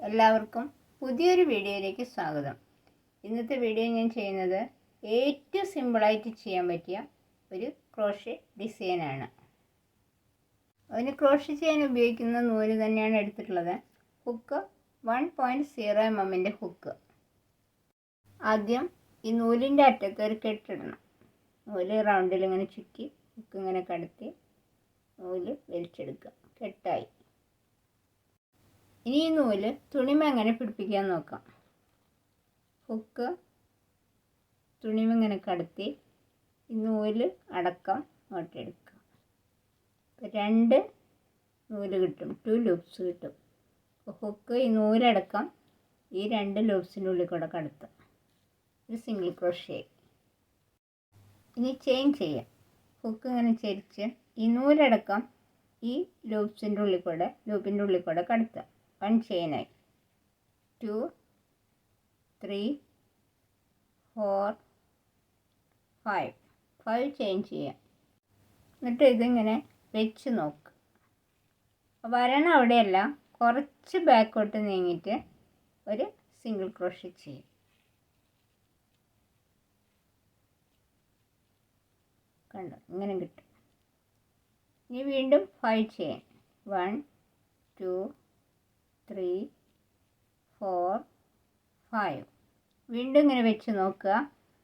എല്ലാവർക്കും പുതിയൊരു വീഡിയോയിലേക്ക് സ്വാഗതം. ഇന്നത്തെ വീഡിയോ ഞാൻ ചെയ്യുന്നത് ഏറ്റവും സിമ്പിളായിട്ട് ചെയ്യാൻ പറ്റിയ ഒരു ക്രോഷേ ഡിസൈനാണ്. അതിന് ക്രോഷേ ചെയ്യാൻ ഉപയോഗിക്കുന്ന നൂല് തന്നെയാണ് എടുത്തിട്ടുള്ളത്. Hook 1.0 mm hook. ആദ്യം ഈ നൂലിൻ്റെ അറ്റത്ത് ഒരു കെട്ടിടണം. നൂല് റൗണ്ടിൽ ഇങ്ങനെ ചുറ്റി ഹുക്ക് ഇങ്ങനെ കടത്തി നൂല് വലിച്ചെടുക്കുക. കെട്ടായി. ഇനി ഈ നൂല് തുണിമ എങ്ങനെ പിടിപ്പിക്കാൻ നോക്കാം. ഹുക്ക് തുണിമ ഇങ്ങനെ കടത്തി ഈ നൂല് അടക്കം ഇങ്ങോട്ടെടുക്കുക. രണ്ട് നൂല് കിട്ടും, 2 ലൂപ്സ് കിട്ടും. ഹുക്ക് ഈ നൂലടക്കം ഈ 2 ലൂപ്സിൻ്റെ ഉള്ളിൽ കൂടെ കടത്തുക. ഒരു സിംഗിൾ ക്രോഷേ. ഇനി ചെയിൻ ചെയ്യാം. ഹുക്ക് ഇങ്ങനെ ചരിച്ച് ഈ നൂലടക്കം ഈ ലൂപ്പിൻ്റെ ഉള്ളിൽ കൂടെ കടത്തുക. 1 ചെയിനായി. 2 3 4 5 ചെയിൻ ചെയ്യാം. എന്നിട്ട് ഇതിങ്ങനെ വെച്ച് നോക്കുക. വരണ അവിടെയല്ല, കുറച്ച് ബാക്കോട്ട് നീങ്ങിയിട്ട് ഒരു സിംഗിൾ ക്രോഷേ ചെയ്യും. കണ്ടോ, ഇങ്ങനെ കിട്ടും. ഇനി വീണ്ടും 5 ചെയിൻ. 1 2 3 4 5. വീണ്ടും ഇങ്ങനെ വെച്ച് നോക്കുക.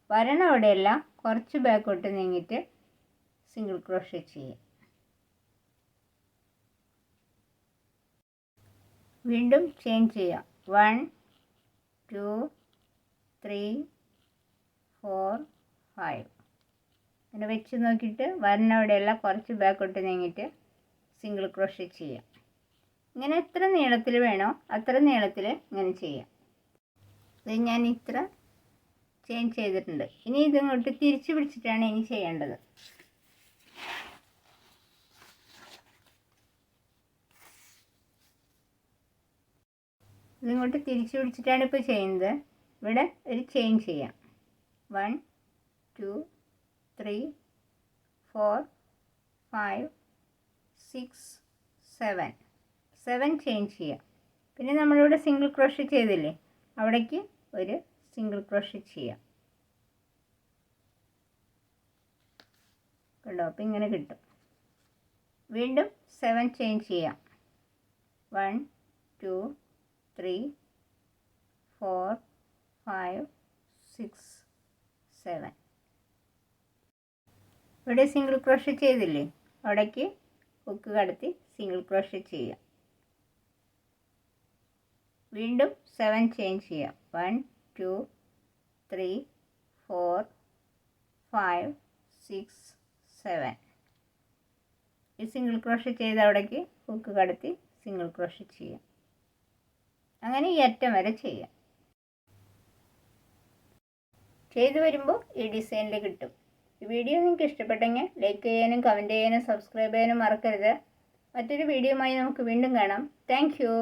വരണ അവിടെയല്ല, കുറച്ച് ബാക്കോട്ട് നീങ്ങിയിട്ട് സിംഗിൾ ക്രോഷേ ചെയ്യുക. വീണ്ടും ചെയിൻ ചെയ്യാം. 1 2 3 4 5. ഇങ്ങനെ വെച്ച് നോക്കിയിട്ട് വരണ അവിടെയല്ല, കുറച്ച് ബാക്കോട്ട് നീങ്ങിയിട്ട് സിംഗിൾ ക്രോഷേ ചെയ്യാം. ഇങ്ങനെ എത്ര നീളത്തിൽ വേണോ അത്ര നീളത്തിൽ ഇങ്ങനെ ചെയ്യാം. ഇത് ഞാൻ ഇത്ര ചെയിൻ ചെയ്തിട്ടുണ്ട്. ഇനി ഇതിങ്ങോട്ട് തിരിച്ച് പിടിച്ചിട്ടാണ് ഇനി ചെയ്യേണ്ടത്. ഇതിങ്ങോട്ട് തിരിച്ച് പിടിച്ചിട്ടാണ് ഇപ്പോൾ ചെയ്യുന്നത്. ഇവിടെ ഒരു ചെയിൻ ചെയ്യാം. 1 2 3 4 5 6 7 ചെയിൻ ചെയ്യാം. പിന്നെ നമ്മളിവിടെ സിംഗിൾ ക്രോഷേ ചെയ്തില്ലേ, അവിടേക്ക് ഒരു സിംഗിൾ ക്രോഷേ ചെയ്യാം. കണ്ടോ, അപ്പോൾ ഇങ്ങനെ കിട്ടും. വീണ്ടും 7 ചെയിൻ ചെയ്യാം. 1 2 3 4 5 6 7. ഇവിടെ സിംഗിൾ ക്രോഷേ ചെയ്തില്ലേ, അവിടേക്ക് ഹുക്ക് കടത്തി സിംഗിൾ ക്രോഷേ ചെയ്യാം. വീണ്ടും 7 ചെയിൻ ചെയ്യാം. 1 2 3 4 5 6 7. ഈ സിംഗിൾ ക്രോഷേ ചെയ്ത് അവിടേക്ക് ഹുക്ക് കടത്തി സിംഗിൾ ക്രോഷേ ചെയ്യാം. അങ്ങനെ ഈ അറ്റം വരെ ചെയ്യാം. ചെയ്തു വരുമ്പോൾ ഈ ഡിസൈനിൽ കിട്ടും. ഈ വീഡിയോ നിങ്ങൾക്ക് ഇഷ്ടപ്പെട്ടെങ്കിൽ ലൈക്ക് ചെയ്യാനും കമൻറ്റ് ചെയ്യാനും സബ്സ്ക്രൈബ് ചെയ്യാനും മറക്കരുത്. മറ്റൊരു വീഡിയോയുമായി നമുക്ക് വീണ്ടും കാണാം. Thank you.